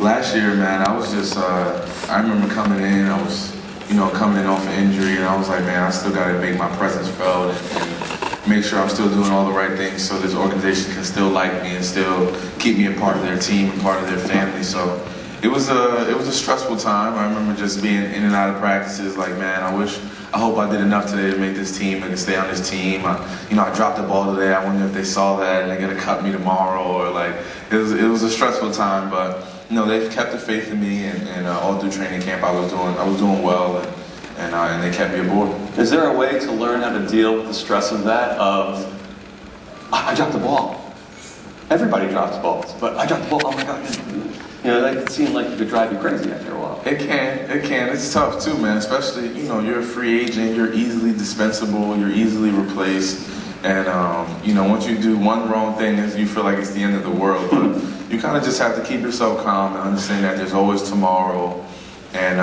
Last year, man, I was just, I remember coming in, I was, coming in off an injury, and I was like, man, I still got to make my presence felt and make sure I'm still doing all the right things so this organization can still like me and still keep me a part of their team, a part of their family. So it was a stressful time. I remember just being in and out of practices like, man, I hope I did enough today to make this team and to stay on this team. I dropped the ball today. I wonder if they saw that and they're gonna cut me tomorrow, or like, it was a stressful time, but they've kept the faith in me, and all through training camp I was doing well, and they kept me aboard. Is there a way to learn how to deal with the stress of that? I dropped the ball. Everybody drops balls, but I dropped the ball. Oh my God! That could seem like it could drive you crazy after a while. It can. It's tough too, man. Especially you're a free agent. You're easily dispensable. You're easily replaced. And once you do one wrong thing, you feel like it's the end of the world. But you kind of just have to keep yourself calm and understand that there's always tomorrow, and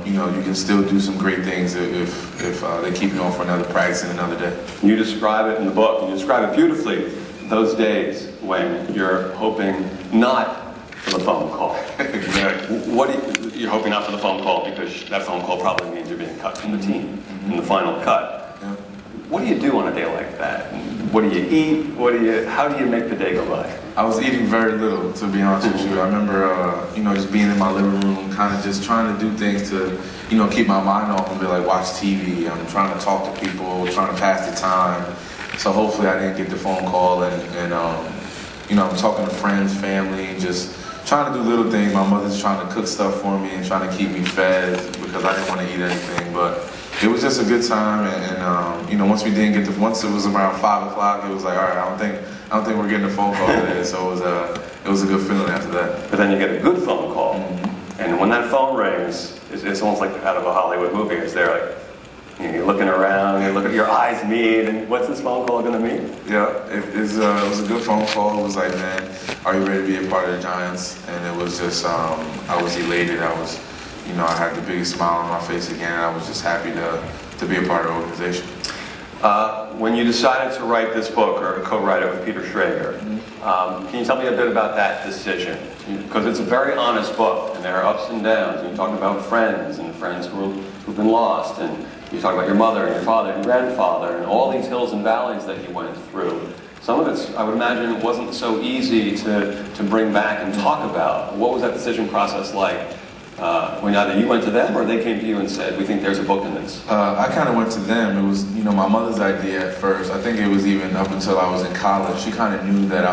you can still do some great things if they keep you on for another practice and another day. You describe it in the book. You describe it beautifully. Those days when you're hoping not for the phone call. Exactly. You're hoping not for the phone call because that phone call probably means you're being cut from the team in the final cut. Yeah. What do you do on a day like that? What do you eat? How do you make the day go by? I was eating very little, to be honest with you. I remember, just being in my living room, kind of just trying to do things to, keep my mind off and be like, watch TV. I'm trying to talk to people, trying to pass the time. So hopefully I didn't get the phone call, and I'm talking to friends, family, just trying to do little things. My mother's trying to cook stuff for me and trying to keep me fed because I didn't want to eat anything, but it was just a good time, and once it was around 5 o'clock, it was like, all right, I don't think we're getting a phone call today. So it was a good feeling after that. But then you get a good phone call, and when that phone rings, it's almost like out of a Hollywood movie. It's there, like you're looking around, your eyes meet, and what's this phone call going to mean? Yeah, it was a good phone call. It was like, man, are you ready to be a part of the Giants? And it was just, I was elated. I had the biggest smile on my face again, and I was just happy to be a part of the organization. When you decided to write this book, or co-write it with Peter Schrager, can you tell me a bit about that decision? Because it's a very honest book, and there are ups and downs. And you talk about friends who've been lost, and you talk about your mother and your father and grandfather, and all these hills and valleys that you went through. Some of it, I would imagine, it wasn't so easy to bring back and talk about. What was that decision process like? When either you went to them or they came to you and said, we think there's a book in this? I kind of went to them. It was, my mother's idea at first. I think it was even up until I was in college. She kind of knew that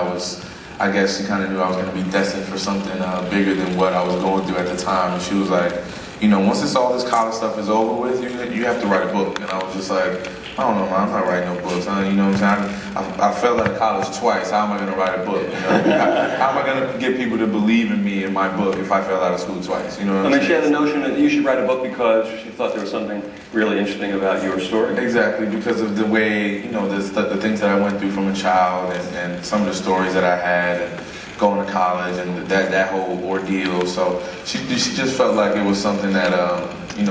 I guess she kind of knew I was going to be destined for something bigger than what I was going through at the time. And she was like, once all this college stuff is over with, you have to write a book. And I was just like, I don't know, man, I'm not writing no books. You know what I'm saying? I failed out of college twice. How am I going to write a book? How am I going to get people to believe in me in my book if I failed out of school twice? You know what I'm saying? She had the notion that you should write a book because she thought there was something really interesting about your story. Exactly, because of the way, the things that I went through from a child, and some of the stories that I had, and going to college, and that whole ordeal. So she just felt like it was something that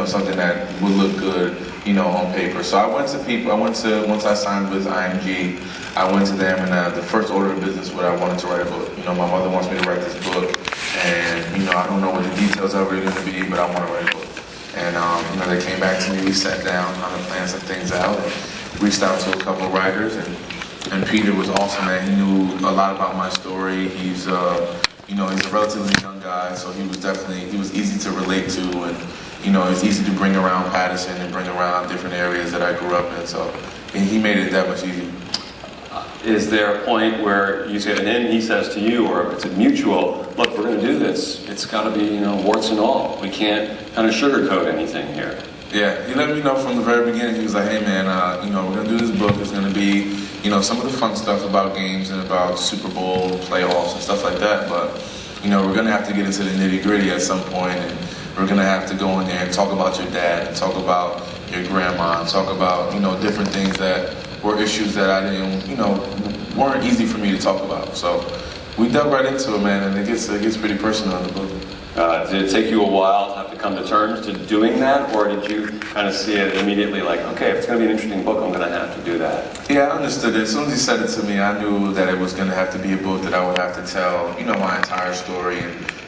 something that would look good, on paper. So I went to people. Once I signed with IMG, I went to them, and the first order of business was I wanted to write a book. My mother wants me to write this book, and I don't know what the details of it are going to be, but I want to write a book. And they came back to me. We sat down, kind of planned some things out, and reached out to a couple of writers, and Peter was awesome, man. He knew a lot about my story. He's he's a relatively young guy, so he was easy to relate to, and it's easy to bring around Patterson and bring around different areas that I grew up in. So he made it that much easier. Is there a point where you say, and then he says to you, or it's a mutual, look, we're going to do this. It's got to be, warts and all. We can't kind of sugarcoat anything here. Yeah, he let me know from the very beginning. He was like, hey man, we're going to do this book. It's going to be, some of the fun stuff about games and about Super Bowl playoffs and stuff like that. But, we're going to have to get into the nitty gritty at some point, and we're going to have to go in there and talk about your dad, and talk about your grandma, and talk about, different things that were issues that I didn't, weren't easy for me to talk about. So we dug right into it, man, and it gets pretty personal in the book. Did it take you a while to have to come to terms to doing that, or did you kind of see it immediately like, okay, if it's going to be an interesting book, I'm going to have to do that? Yeah, I understood it. As soon as he said it to me, I knew that it was going to have to be a book that I would have to tell, my entire story,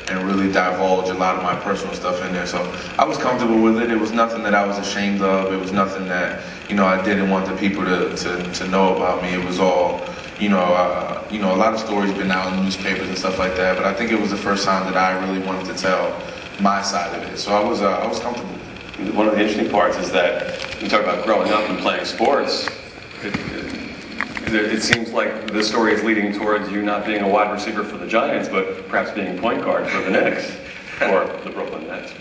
and really divulge a lot of my personal stuff in there. So I was comfortable with it. It was nothing that I was ashamed of. It was nothing that, I didn't want the people to know about me. It was all, a lot of stories been out in newspapers and stuff like that, but I think it was the first time that I really wanted to tell my side of it. So I was comfortable. One of the interesting parts is that you talk about growing up and playing sports. It seems like this story is leading towards you not being a wide receiver for the Giants, but perhaps being point guard for the Knicks, or the Brooklyn Nets.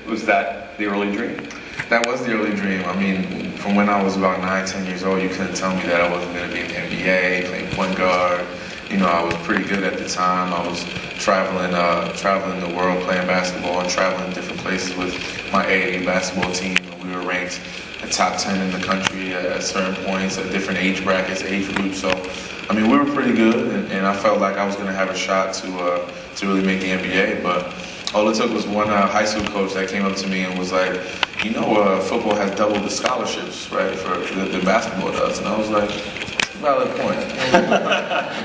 Was that the early dream? That was the early dream. I mean, from when I was about 9, 10 years old, you couldn't tell me that I wasn't going to be in the NBA, playing point guard. I was pretty good at the time. I was traveling the world playing basketball and traveling different places with my AAU basketball team. We were ranked the top 10 in the country at certain points, at different age brackets, age groups. So, I mean, we were pretty good, and I felt like I was going to have a shot to really make the NBA. But all it took was one high school coach that came up to me and was like, football has double the scholarships, right, for the basketball does. And I was like, valid point. I'm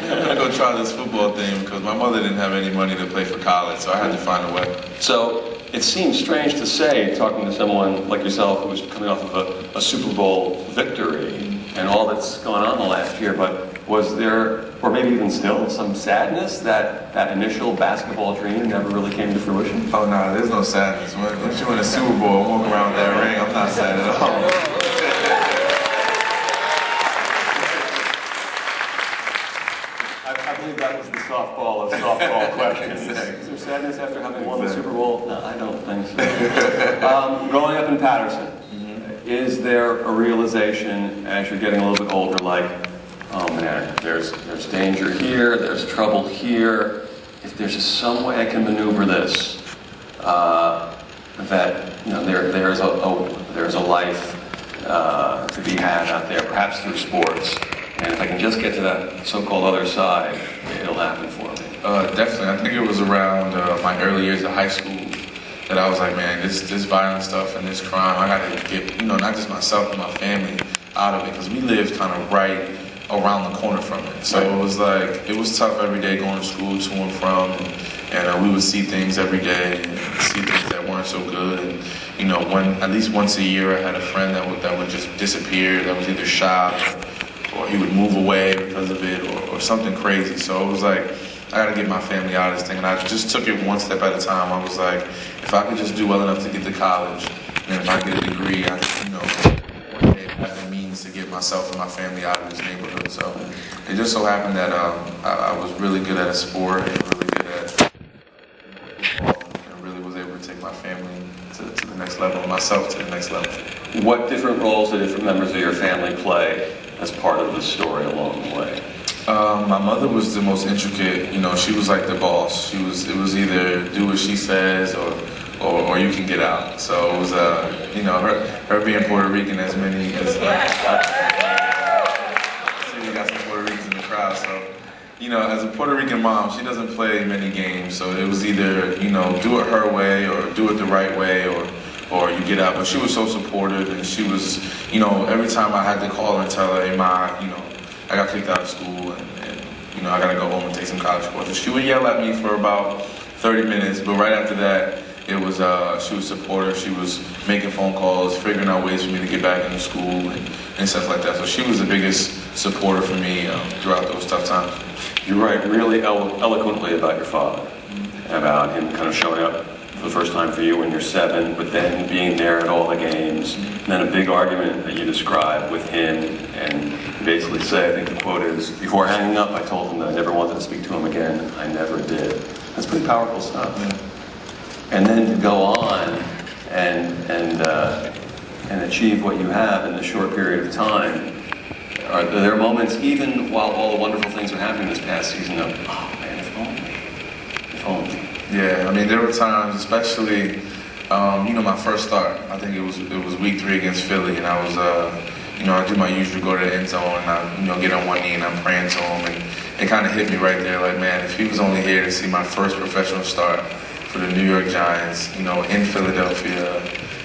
going to go try this football thing because my mother didn't have any money to play for college, so I had to find a way. So it seems strange to say, talking to someone like yourself who was coming off of a Super Bowl victory and all that's gone on the last year, but was there, or maybe even still, some sadness that that initial basketball dream never really came to fruition? Oh, no, there's no sadness. Once you win a Super Bowl and walk around with that ring, I'm not sad at all. I believe that was the softball of softball questions. Exactly. Is there sadness after having won the Super Bowl? No, I don't think so. Growing up in Patterson, is there a realization as you're getting a little bit older, like, oh man, there's danger here, there's trouble here. If there's just some way I can maneuver this, that there's a life to be had out there, perhaps through sports. And if I can just get to that so-called other side, it'll happen for me. Definitely. I think it was around my early years of high school that I was like, man, this violent stuff and this crime, I gotta get, not just myself but my family out of it, because we lived kind of right around the corner from it. So it was like, it was tough every day going to school to and from, and we would see things every day, and see things that weren't so good. And, at least once a year I had a friend that would just disappear, that was either shot or he would move away because of it, or something crazy. So it was like, I gotta get my family out of this thing. And I just took it one step at a time. I was like, if I could just do well enough to get to college, and if I get a degree, I one day have the means to get myself and my family out of this neighborhood. So it just so happened that I was really good at a sport, and really good at football, and really was able to take my family to the next level, and myself to the next level. What different roles do different members of your family play as part of the story along the way? My mother was the most intricate. She was like the boss. It was either do what she says or you can get out. So it was her being Puerto Rican, as many as we got some Puerto Ricans in the crowd. So as a Puerto Rican mom, she doesn't play many games. So it was either do it her way or do it the right way or you get out. But she was so supportive, and she was every time I had to call and tell her, hey Ma, I got kicked out of school, and I gotta go home and take some college courses. She would yell at me for about 30 minutes, but right after that, it was she was supportive. She was making phone calls, figuring out ways for me to get back into school and stuff like that. So she was the biggest supporter for me throughout those tough times. You write really eloquently about your father, about him kind of showing up for the first time for you when you're 7, but then being there at all the games, and then a big argument that you describe with him, and you basically say, I think the quote is, before hanging up, I told him that I never wanted to speak to him again. I never did. That's pretty powerful stuff. Yeah. And then to go on and achieve what you have in a short period of time, are there moments, even while all the wonderful things are happening this past season, of, oh man, if only. Yeah, I mean, there were times, especially, my first start. I think it was week 3 against Philly, and I was, I do my usual go to the end zone, and I, get on one knee and I'm praying to him, and it kind of hit me right there, like, man, if he was only here to see my first professional start for the New York Giants, in Philadelphia,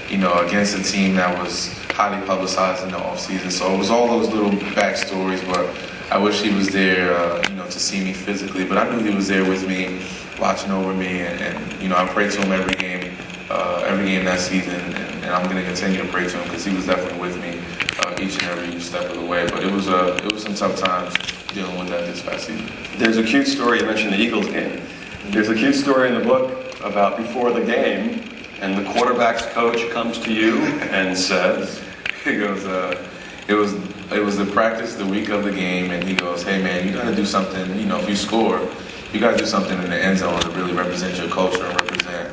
against a team that was highly publicized in the offseason. So it was all those little backstories, but I wish he was there, to see me physically. But I knew he was there with me, watching over me, and I prayed to him every game that season, and I'm going to continue to pray to him because he was definitely with me each and every step of the way. But it was some tough times dealing with that this past season. There's a cute story, you mentioned the Eagles game. There's a cute story in the book about before the game, and the quarterback's coach comes to you and says, he goes, it was the practice the week of the game, and he goes, hey man, you got to do something, if you score, you got to do something in the end zone to really represent your culture and represent,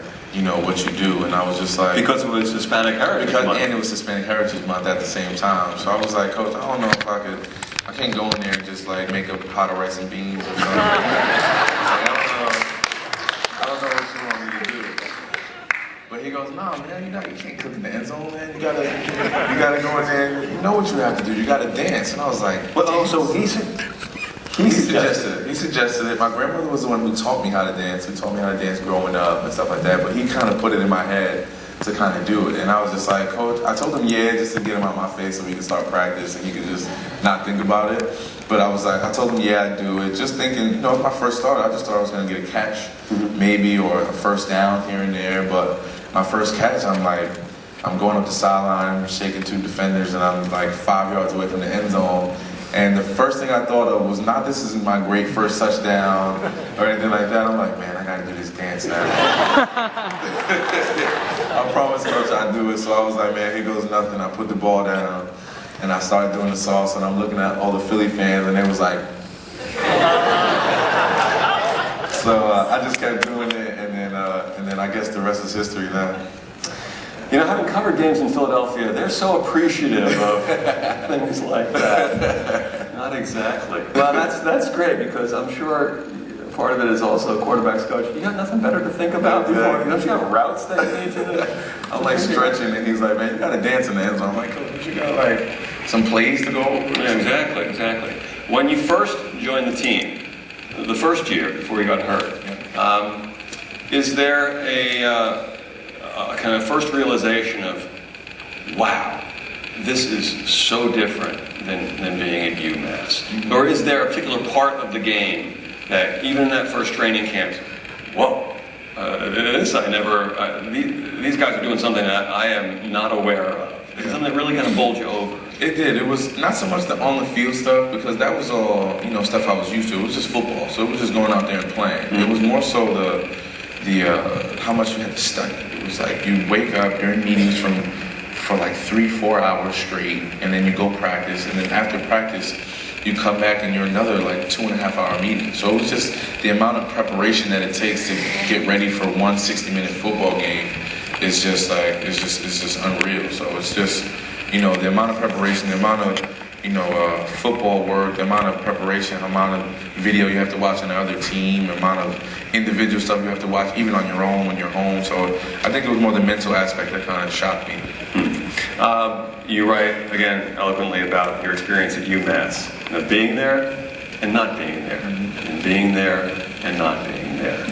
what you do. And I was just like... Because it was Hispanic Heritage Month. And it was Hispanic Heritage Month at the same time. So I was like, Coach, I don't know if I can't go in there and just like make a pot of rice and beans or something. I don't know what you want me to do. But he goes, no, man, you can't cook in the end zone, man. You gotta go in there. You know what you have to do. You gotta dance. And I was like, well, so he suggested it. My grandmother was the one who taught me how to dance. Who taught me how to dance growing up and stuff like that. But he kind of put it in my head to kind of do it. And I was just like, Coach, I told him just to get him out of my face so we could start practice and he could just not think about it. But I told him, I'd do it. Just thinking, it was my first start. I just thought I was going to get a catch, maybe, or a first down here and there. But my first catch, I'm going up the sideline, shaking two defenders, and I'm like 5 yards away from the end zone. And the first thing I thought of was not this is my great first touchdown or anything like that. I'm like, man, I gotta do this dance now. I promised Coach I'd do it, so I was like, man, here goes nothing. I put the ball down and I started doing the salsa, and I'm looking at all the Philly fans, and they was like, so I just kept doing it, and then I guess the rest is history now. Having covered games in Philadelphia, they're so appreciative of things like that. Not exactly. Well, that's great, because I'm sure part of it is also quarterback's coach. You got nothing better to think about before? Don't you have routes that you need to... I'm like stretching, and he's like, man, you got to dance in the end zone. I'm like, Coach, you got like some plays to go over? Yeah, exactly. When you first joined the team, the first year before you got hurt, is there a kind of first realization of, wow, this is so different than being at UMass? Mm-hmm. Or is there a particular part of the game that even in that first training camp, whoa, these guys are doing something that I am not aware of? Is it something that really kind of bowled you over? It did. It was not so much the on-the-field stuff, because that was all, stuff I was used to. It was just football, so it was just going out there and playing. Mm-hmm. It was more so the how much you had to study. It was like you wake up, you're in meetings for like 3-4 hours straight, and then you go practice, and then after practice, you come back and you're another like 2.5 hour meeting. So it was just the amount of preparation that it takes to get ready for one 60-minute football game is just like, it's just unreal. So it's just, the amount of preparation, the amount of, football work, the amount of preparation, the amount of video you have to watch on the other team, the amount of individual stuff you have to watch even on your own when you're home. So I think it was more the mental aspect that kind of shocked me. You write, again, eloquently about your experience at UMass, being there and not being there, and being there and not being there.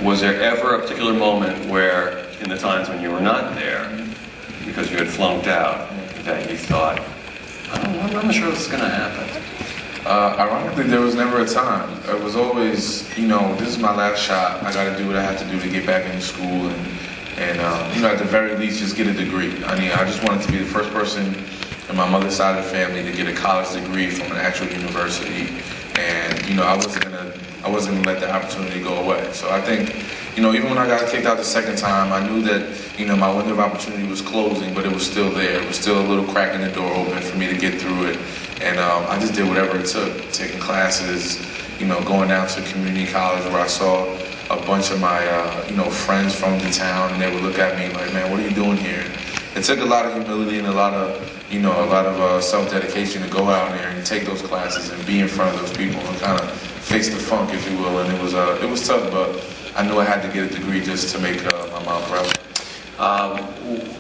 Was there ever a particular moment where, in the times when you were not there, because you had flunked out, that you thought, I'm not sure this is going to happen? Ironically, there was never a time. It was always, this is my last shot. I got to do what I have to do to get back into school, and at the very least, just get a degree. I mean, I just wanted to be the first person in my mother's side of the family to get a college degree from an actual university, and I wasn't gonna let that opportunity go away. So I think, even when I got kicked out the second time, I knew that, my window of opportunity was closing, but it was still there. It was still a little crack in the door open for me to get through it. And I just did whatever it took, taking classes, going down to community college where I saw a bunch of my, friends from the town, and they would look at me like, man, what are you doing here? It took a lot of humility and a lot of self-dedication to go out there and take those classes and be in front of those people and kind of face the funk, if you will. And it was tough, but I knew I had to get a degree just to make my mom proud.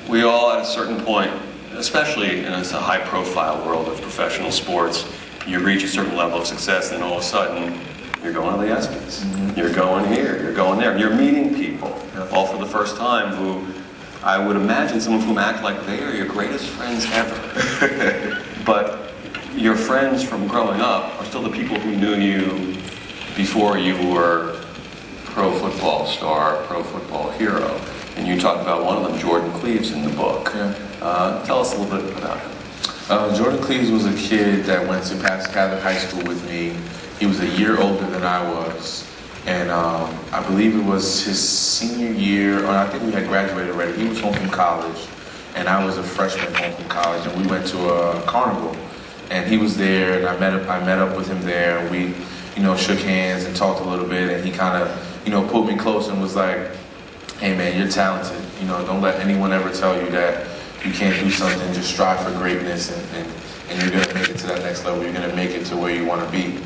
We all, at a certain point, especially in a high-profile world of professional sports, you reach a certain level of success, and all of a sudden, you're going to the ESPYs. Mm-hmm. You're going here, you're going there. You're meeting people, all for the first time, who I would imagine some of whom act like they are your greatest friends ever. But your friends from growing up are still the people who knew you before you were pro football star, pro football hero. And you talk about one of them, Jordan Cleves, in the book. Yeah. Tell us a little bit about him. Jordan Cleves was a kid that went to Pastor Catholic High School with me. He was a year older than I was. And I believe it was his senior year, or I think we had graduated already. He was home from college, and I was a freshman home from college, and we went to a carnival. And he was there, and I met up with him there, and we, shook hands and talked a little bit, and he kind of, pulled me close and was like, hey man, you're talented. Don't let anyone ever tell you that you can't do something. Just strive for greatness, and you're gonna make it to that next level. You're gonna make it to where you want to be.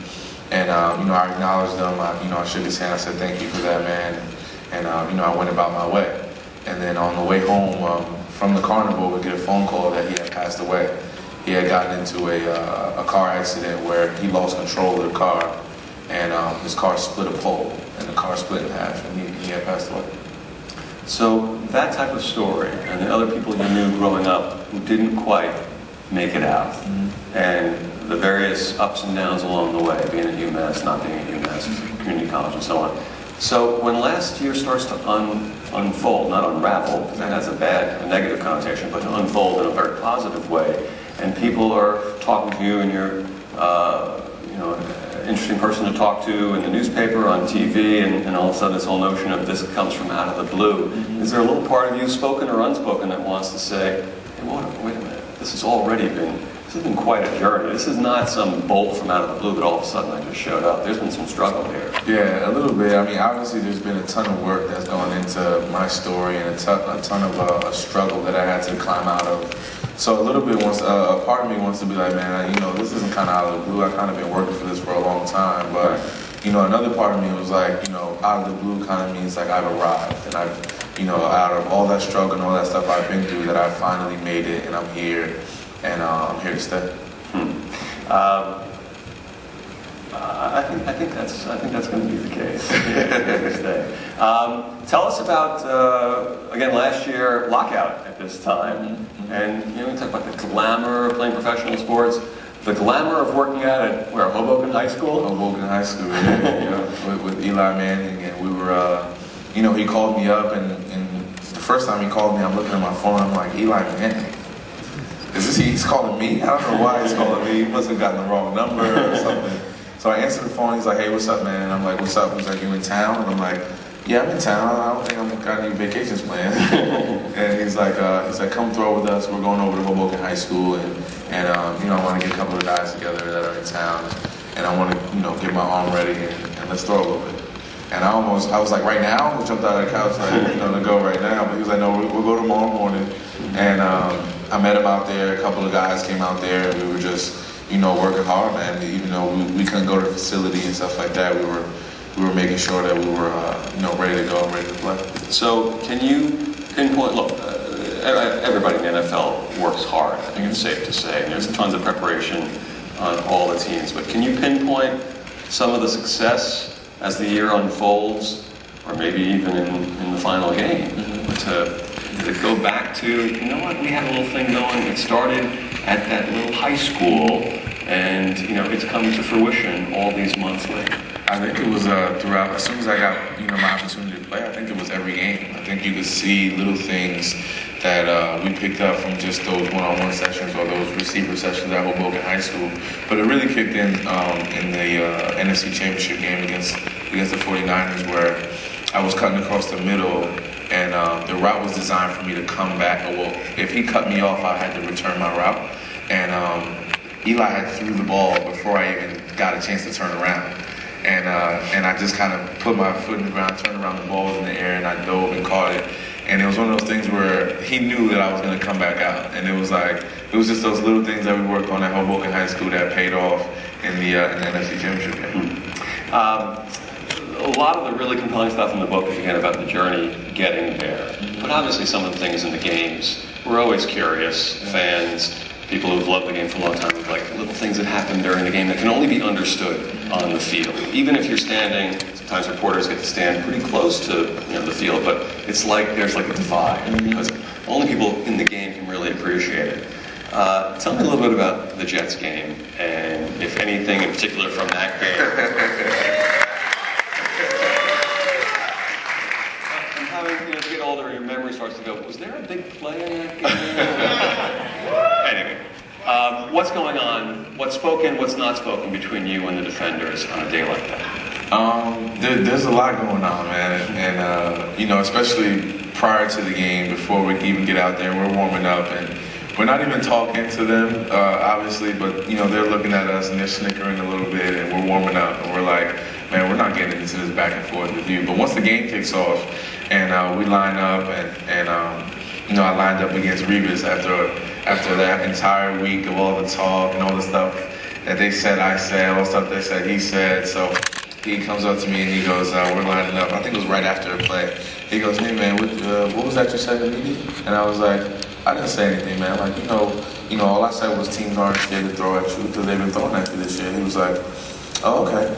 And I acknowledged him. I shook his hand. I said, thank you for that, man. And I went about my way. And then on the way home from the carnival, we get a phone call that he had passed away. He had gotten into a car accident where he lost control of the car, and his car split a pole, and the car split in half, and he had passed away. So that type of story, and the other people you knew growing up who didn't quite make it out, and the various ups and downs along the way, being at UMass, not being at UMass, community college, and so on. So when last year starts to unfold, not unravel, because that has a negative connotation, but to unfold in a very positive way, and people are talking to you, and you're, an interesting person to talk to in the newspaper, on TV, and all of a sudden this whole notion of this comes from out of the blue. Is there a little part of you, spoken or unspoken, that wants to say, hey, wait a minute, this has been quite a journey. This is not some bolt from out of the blue that all of a sudden I just showed up. There's been some struggle here. Yeah, a little bit. I mean, obviously there's been a ton of work that's gone into my story, and a ton of a struggle that I had to climb out of. So a little bit a part of me wants to be like, man, this isn't kind of out of the blue. I've kind of been working for this for a long time. But, another part of me was like, out of the blue kind of means like I've arrived. And out of all that struggle and all that stuff I've been through, that I finally made it, and I'm here. And I'm here to stay. I think that's going to be the case. Here to stay. Tell us about again last year lockout at this time, and we talk about the glamour of playing professional sports, the glamour of working out at Hoboken High School. Hoboken High School, with Eli Manning, and we were, he called me up, and the first time he called me, I'm looking at my phone, I'm like, Eli Manning. He's calling me? I don't know why he's calling me. He must have gotten the wrong number or something. So I answered the phone. He's like, hey, what's up, man? And I'm like, what's up? He's like, you in town? And I'm like, yeah, I'm in town. I don't think I've got any vacations planned. And he's like, come throw with us. We're going over to Hoboken High School, and I want to get a couple of guys together that are in town, and I want to, get my arm ready, and let's throw a little bit. And I was like, right now? We jumped out of the couch, like, to go right now. But he was like, no, we'll go tomorrow morning. And I met him out there. A couple of guys came out there, and we were just, working hard, man. Even though we couldn't go to the facility and stuff like that, we were making sure that we were, ready to go and ready to play. So can you pinpoint? Look, everybody in the NFL works hard. I think it's safe to say, and there's tons of preparation on all the teams. But can you pinpoint some of the success as the year unfolds, or maybe even in the final game, to go back to, we had a little thing going. It started at that little high school, and it's come to fruition all these months later. I think it was throughout. As soon as I got my opportunity to play, I think it was every game. I think you could see little things that we picked up from just those one-on-one sessions or those receiver sessions at Hoboken High School. But it really kicked in the NFC Championship game against the 49ers, where I was cutting across the middle, and the route was designed for me to come back. Well, if he cut me off, I had to return my route. And Eli had threw the ball before I even got a chance to turn around. And I just kind of put my foot in the ground, turned around, the ball was in the air, and I dove and caught it. And it was one of those things where he knew that I was going to come back out. And it was just those little things that we worked on at Hoboken High School that paid off in the NFC Championship game. A lot of the really compelling stuff in the book is again about the journey getting there. But obviously some of the things in the games, we're always curious, fans, people who've loved the game for a long time, like little things that happen during the game that can only be understood on the field. Even if you're standing, sometimes reporters get to stand pretty close to the field, but it's like there's like a divide because only people in the game can really appreciate it. Tell me a little bit about the Jets game, and if anything in particular from that game. I'm having, as you get older, your memory starts to go, was there a big play in that game? Anyway, what's going on? What's spoken, what's not spoken between you and the defenders on a day like that? There's a lot going on, man, and especially prior to the game, before we even get out there, we're warming up, and we're not even talking to them, obviously, but they're looking at us and they're snickering a little bit, and we're warming up, and we're like, man, we're not getting into this back and forth with you. But once the game kicks off, and we line up, and I lined up against Revis after that entire week of all the talk and all the stuff that they said, I said, all the stuff they said, he said. So he comes up to me and he goes, we're lining up. I think it was right after the play. He goes, hey man, what was that you said to me? And I was like, I didn't say anything, man. Like, all I said was teams aren't scared to throw at you because they've been throwing at you this year. He was like, oh, okay.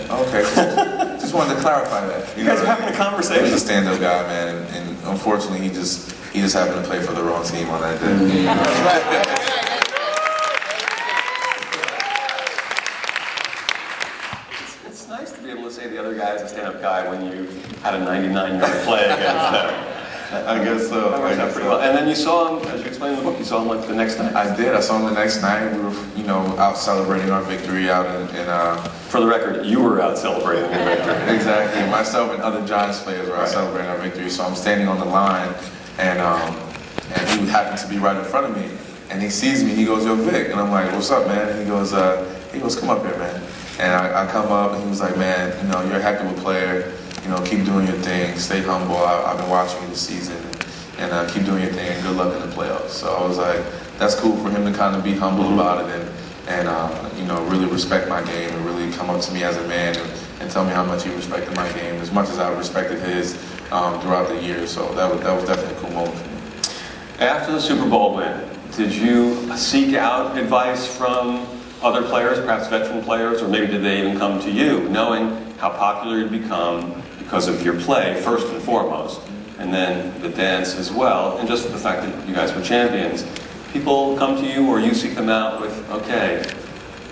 Just wanted to clarify that. You guys are having a conversation. He's a stand-up guy, man, and unfortunately, he just happened to play for the wrong team on that day. It's nice to be able to say the other guy is a stand-up guy when you had a 99-yard play against them. I guess so. Pretty well. And then you saw him, as you explained in the book, you saw him like the next night. I did. I saw him the next night. We were, out celebrating our victory out in For the record, you were out celebrating your victory. Exactly. Myself and other Giants players were out celebrating our victory. So I'm standing on the line, and he happened to be right in front of me. And he sees me. He goes, "Yo, Vic," and I'm like, "What's up, man?" And he goes, "Come up here, man." And I come up, and he was like, "Man, you're a heck of a player. Keep doing your thing. Stay humble. I've been watching you this season, and keep doing your thing. And good luck in the playoffs." So I was like, that's cool for him to kind of be humble about it and really respect my game and really come up to me as a man and tell me how much he respected my game as much as I respected his throughout the years. So that was definitely a cool moment for me. After the Super Bowl win, did you seek out advice from other players, perhaps veteran players, or maybe did they even come to you, knowing how popular you'd become because of your play, first and foremost, and then the dance as well, and just the fact that you guys were champions? People come to you, or you seek them out with, okay,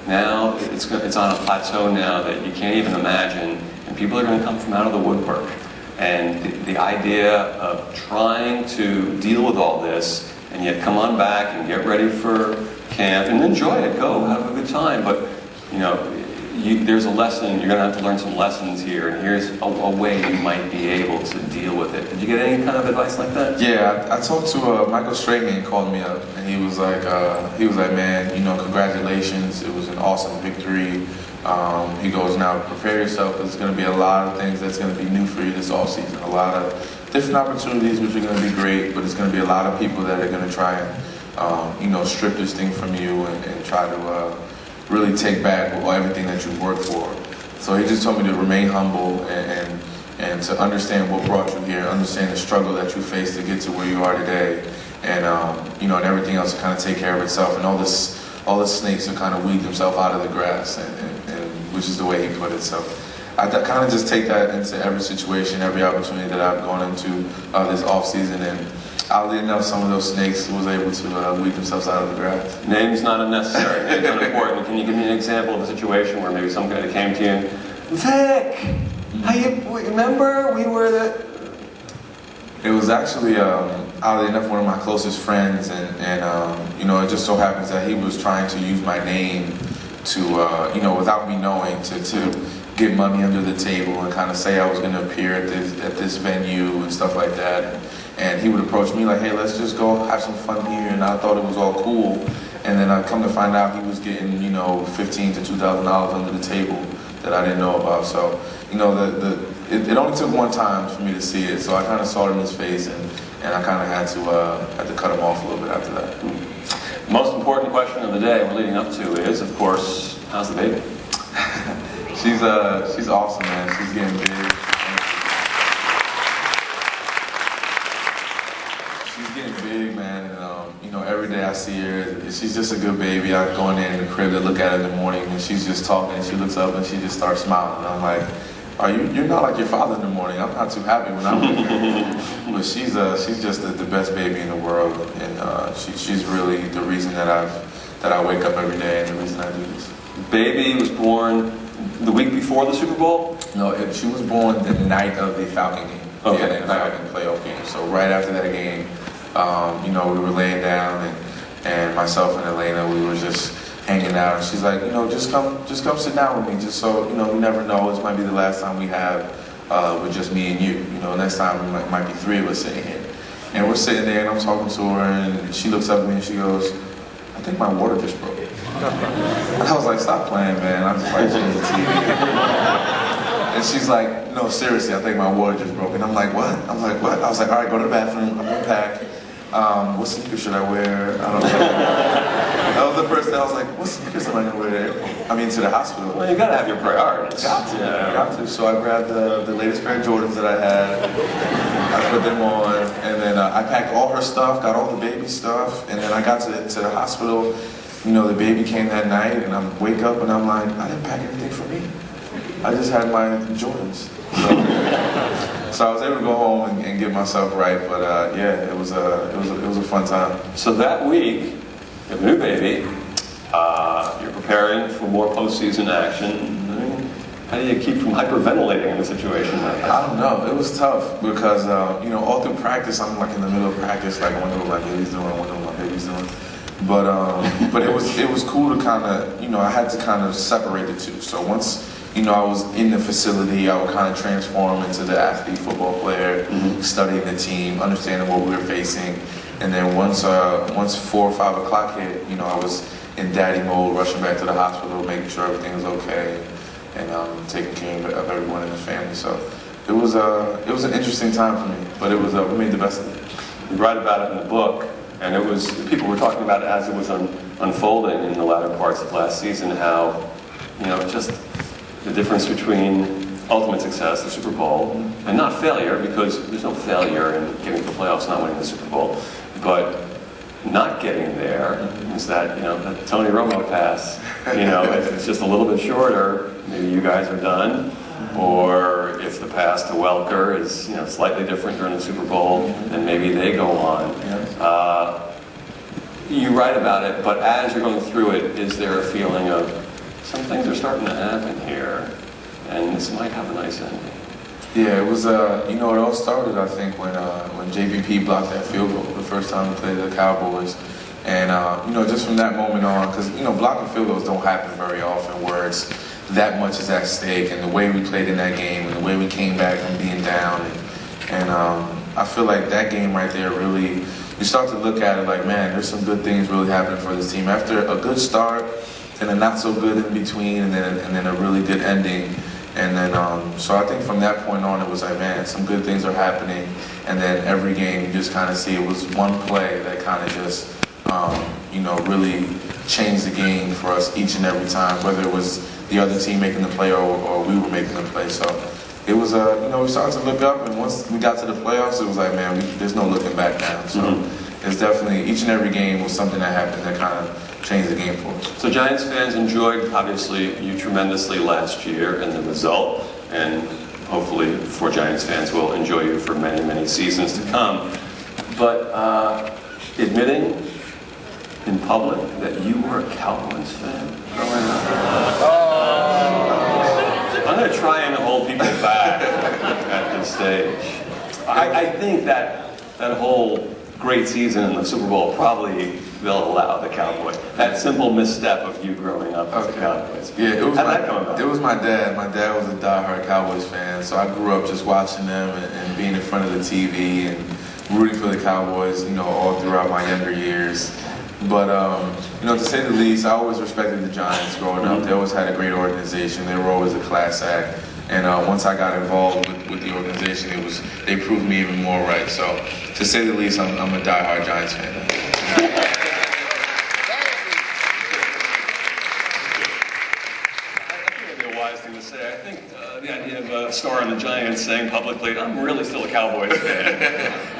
now it's on a plateau now that you can't even imagine, and people are going to come from out of the woodwork. And the idea of trying to deal with all this, and yet come on back and get ready for camp and enjoy it, go have a good time, but there's a lesson, you're going to have to learn some lessons here, and here's a way you might be able to deal with it. Did you get any kind of advice like that? Yeah, I talked to Michael Strahan, called me up, and he was like, man, congratulations, it was an awesome victory. He goes, now prepare yourself, because there's going to be a lot of things that's going to be new for you this offseason, a lot of different opportunities which are going to be great, but it's going to be a lot of people that are going to try and, strip this thing from you and try to really take back everything that you've worked for. So he just told me to remain humble and to understand what brought you here, understand the struggle that you faced to get to where you are today, and and everything else to kind of take care of itself, and all the snakes will kind of weed themselves out of the grass, and which is the way he put it. So I kind of just take that into every situation, every opportunity that I've gone into this off season, and oddly enough, some of those snakes was able to weed themselves out of the grass. Name's not unnecessary. Name's not important. Can you give me an example of a situation where maybe some guy that came to you and, Vic, remember we were the... It was actually, oddly enough, one of my closest friends, and it just so happens that he was trying to use my name to, without me knowing, to get money under the table and kind of say I was going to appear at this venue and stuff like that. And he would approach me like, hey, let's just go have some fun here. And I thought it was all cool. And then I come to find out he was getting, $1,500 to $2,000 under the table that I didn't know about. So, it only took one time for me to see it. So I kind of saw it in his face, and I kind of had to cut him off a little bit after that. Most important question of the day we're leading up to is, of course, how's the baby? She's awesome, man. She's getting big. She's getting big, man. And, every day I see her, she's just a good baby. I go in there in the crib to look at her in the morning, and she's just talking, and she looks up and she just starts smiling. And I'm like, you're not like your father in the morning. I'm not too happy when I'm with her. But she's just the best baby in the world, and she's really the reason that I've that I wake up every day and the reason I do this. Baby was born the week before the Super Bowl? No, she was born the night of the Falcon game. Okay. Yeah, the Falcon playoff game. So right after that game, you know, we were laying down and myself and Elena, we were just hanging out. And she's like, you know, just come sit down with me, just so, you know, you never know, this might be the last time we have with just me and you. You know, next time might be 3 of us sitting here. And we're sitting there and I'm talking to her and she looks up at me and she goes, I think my water just broke. And I was like, stop playing, man. I'm just like, change the TV. And she's like, no, seriously, I think my water just broke. And I'm like, what? I was like, what? I was like, all right, go to the bathroom. I'm gonna pack. What sneakers should I wear? I don't know. That was the first day I was like, what sneakers am I gonna wear? I mean, to the hospital. Well, you gotta have your priorities. Got to, yeah. Got to. So I grabbed the latest pair of Jordans that I had. I put them on, and then I packed all her stuff, got all the baby stuff, and then I got to the hospital. You know, the baby came that night, and I wake up and I'm like, I didn't pack anything for me. I just had my Jordans. So I was able to go home and get myself right, but yeah, it was a fun time. So that week, you have a new baby. You're preparing for more postseason action. I mean, how do you keep from hyperventilating in a situation like that? I don't know. It was tough because you know, all through practice, I'm like in the middle of practice, like I wonder what my baby's doing, I wonder what my baby's doing. But it was cool to kind of, you know, I had to kind of separate the two. So once, you know, I was in the facility, I would kind of transform into the athlete, football player, studying the team, understanding what we were facing. And then once 4 or 5 o'clock hit, you know, I was in daddy mode, rushing back to the hospital, making sure everything was okay, and taking care of everyone in the family. So it was an interesting time for me, but we made the best of it. You write about it in the book, and people were talking about it as it was unfolding in the latter parts of last season, how, you know, just the difference between ultimate success, the Super Bowl, and not failure, because there's no failure in getting to the playoffs, not winning the Super Bowl, but not getting there is that, you know, the Tony Romo pass, you know, if it's just a little bit shorter, maybe you guys are done, or if the pass to Welker is, you know, slightly different during the Super Bowl, then maybe they go on. You write about it, but as you're going through it, is there a feeling of some things are starting to happen here, and this might have a nice ending? Yeah, it was, you know, it all started, I think, when JPP blocked that field goal the first time we played the Cowboys. And, you know, just from that moment on, because, you know, blocking field goals don't happen very often where it's that much is at stake, and the way we played in that game and the way we came back from being down. And I feel like that game right there really, you start to look at it like, man, there's some good things really happening for this team. After a good start and a not so good in between, and then a really good ending. And then, so I think from that point on, it was like, man, some good things are happening. And then every game, you just kind of see it was one play that kind of just, you know, really changed the game for us each and every time, whether it was the other team making the play or we were making the play. So it was, you know, we started to look up, and once we got to the playoffs, it was like, man, there's no looking back now. So it's definitely, each and every game was something that happened that kind of changed the game for us. So Giants fans enjoyed, obviously, you tremendously last year and the result, and hopefully for Giants fans will enjoy you for many, many seasons to come. But admitting in public that you were a Cowboys fan growing up. I'm going to try and hold people back at this stage. I think that whole great season in the Super Bowl probably will allow the Cowboys. That simple misstep of you growing up as a Cowboys. Yeah, how'd that come about? It was my dad. My dad was a diehard Cowboys fan, so I grew up just watching them and being in front of the TV and rooting for the Cowboys, you know, all throughout my younger years. But, you know, to say the least, I always respected the Giants growing up. They always had a great organization. They were always a class act. And once I got involved with the organization, they proved me even more right. So, to say the least, I'm a diehard Giants fan. To say, I think the idea of a star on the Giants saying publicly, I'm really still a Cowboys fan.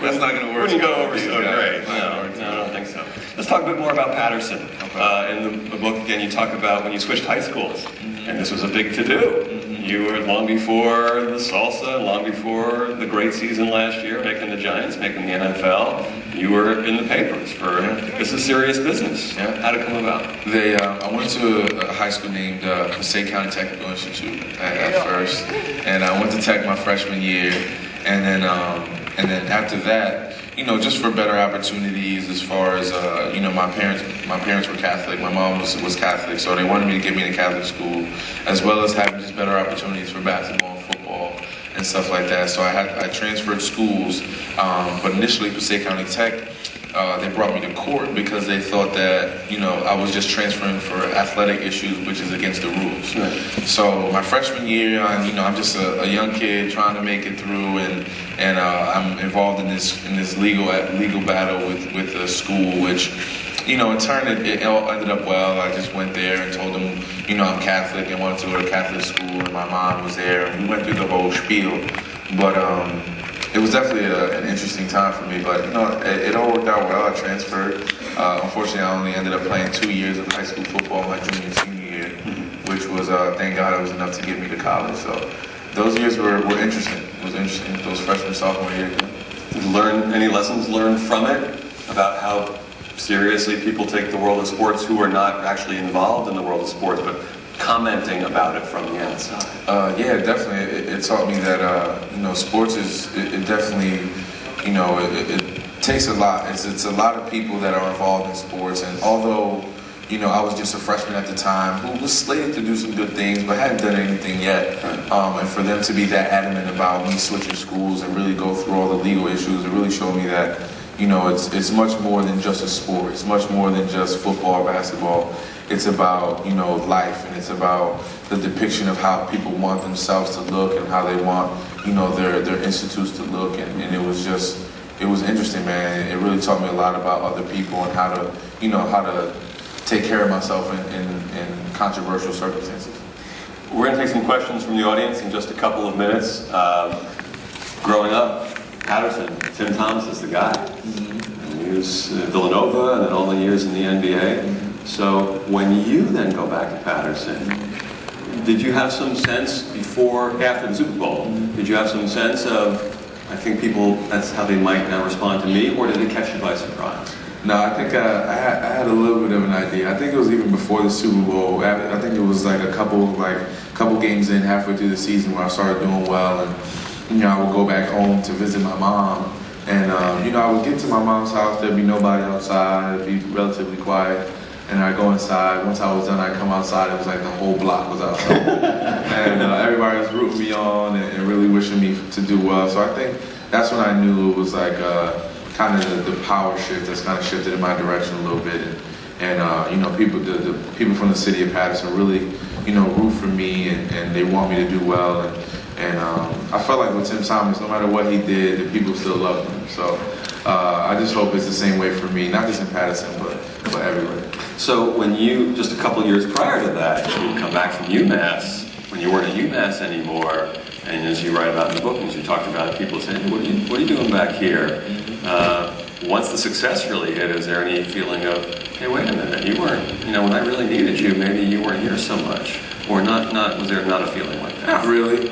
That's not going to work. Wouldn't go over so great. No, I don't think so. Let's talk a bit more about Patterson. In the book, again, you talk about when you switched high schools, and this was a big to-do. You were long before the salsa, long before the great season last year, making the Giants, making the NFL. You were in the papers for it's a serious business. Yeah. How'd it come about? I went to a high school named Passaic County Technical Institute at first, and I went to Tech my freshman year, and then after that, just for better opportunities as far as my parents were Catholic, my mom was Catholic, so they wanted me to get me into Catholic school, as well as having just better opportunities for basketball and football and stuff like that. So I transferred schools, but initially Passaic County Tech. They brought me to court because they thought that, I was just transferring for athletic issues, which is against the rules. Right. So my freshman year, I'm just a young kid trying to make it through, and I'm involved in this legal battle with the school, which, in turn, it all ended up well. I just went there and told them, I'm Catholic and wanted to go to Catholic school, and my mom was there, and we went through the whole spiel. But it was definitely an interesting time for me, but it all worked out well. I transferred. Unfortunately, I only ended up playing 2 years of high school football my junior and senior year, which was, thank God, it was enough to get me to college. So those years were interesting. It was interesting, those freshman, sophomore years. Did you learn any lessons learned from it about how seriously people take the world of sports who are not actually involved in the world of sports, but commenting about it from the outside? Yeah, definitely. It taught me that sports it definitely it takes a lot. It's a lot of people that are involved in sports, and although I was just a freshman at the time who was slated to do some good things but hadn't done anything yet, and for them to be that adamant about me switching schools and really go through all the legal issues, it really showed me that it's much more than just a sport. It's much more than just football or basketball. It's about, life, and it's about the depiction of how people want themselves to look and how they want, their institutes to look. And it was interesting, man. It really taught me a lot about other people and how to take care of myself in controversial circumstances. We're going to take some questions from the audience in just a couple of minutes. Growing up, Patterson, Tim Thomas is the guy. He was Villanova and then all the years in the NBA. So when you then go back to Patterson, did you have some sense after the Super Bowl, did you have some sense of, I think people, that's how they might now respond to me, or did it catch you by surprise? No, I think I had a little bit of an idea. I think it was even before the Super Bowl. I think it was like a couple games in, halfway through the season, where I started doing well, and I would go back home to visit my mom, and I would get to my mom's house. There'd be nobody outside. It'd be relatively quiet. And I'd go inside. Once I was done, I'd come outside. It was like the whole block was outside. And everybody was rooting me on and really wishing me to do well. So I think that's when I knew it was like kind of the power shift that's kind of shifted in my direction a little bit. And people, the people from the city of Patterson really, root for me and they want me to do well. And I felt like with Tim Thomas, no matter what he did, the people still loved him. So I just hope it's the same way for me, not just in Patterson, but everywhere. So when you, just a couple years prior to that, you come back from UMass, when you weren't at UMass anymore, and as you write about in the book, as you talked about it, people saying, hey, what are you doing back here? Once the success really hit, is there any feeling of, hey, wait a minute, you weren't, when I really needed you, maybe you weren't here so much? Or was there not a feeling like that?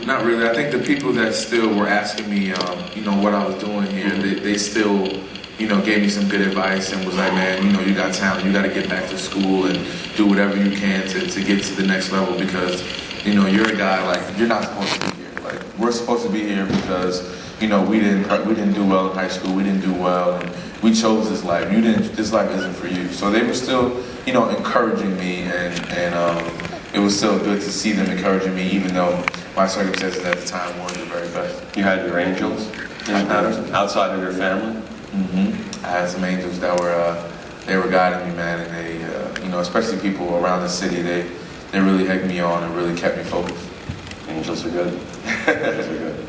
Not really. I think the people that still were asking me, what I was doing here, they still, gave me some good advice and was like, man, you got talent, you got to get back to school and do whatever you can to get to the next level because, you're a guy, like, you're not supposed to be here. Like, we're supposed to be here because, we didn't do well in high school, we didn't do well, and we chose this life. This life isn't for you. So they were still, encouraging me and it was still good to see them encouraging me, even though my circumstances at the time weren't the very best. You had your angels in Patterson, outside of your family? I had some angels that were guiding me, man, and they, especially people around the city, they really egged me on and really kept me focused. Angels are good. Angels are good.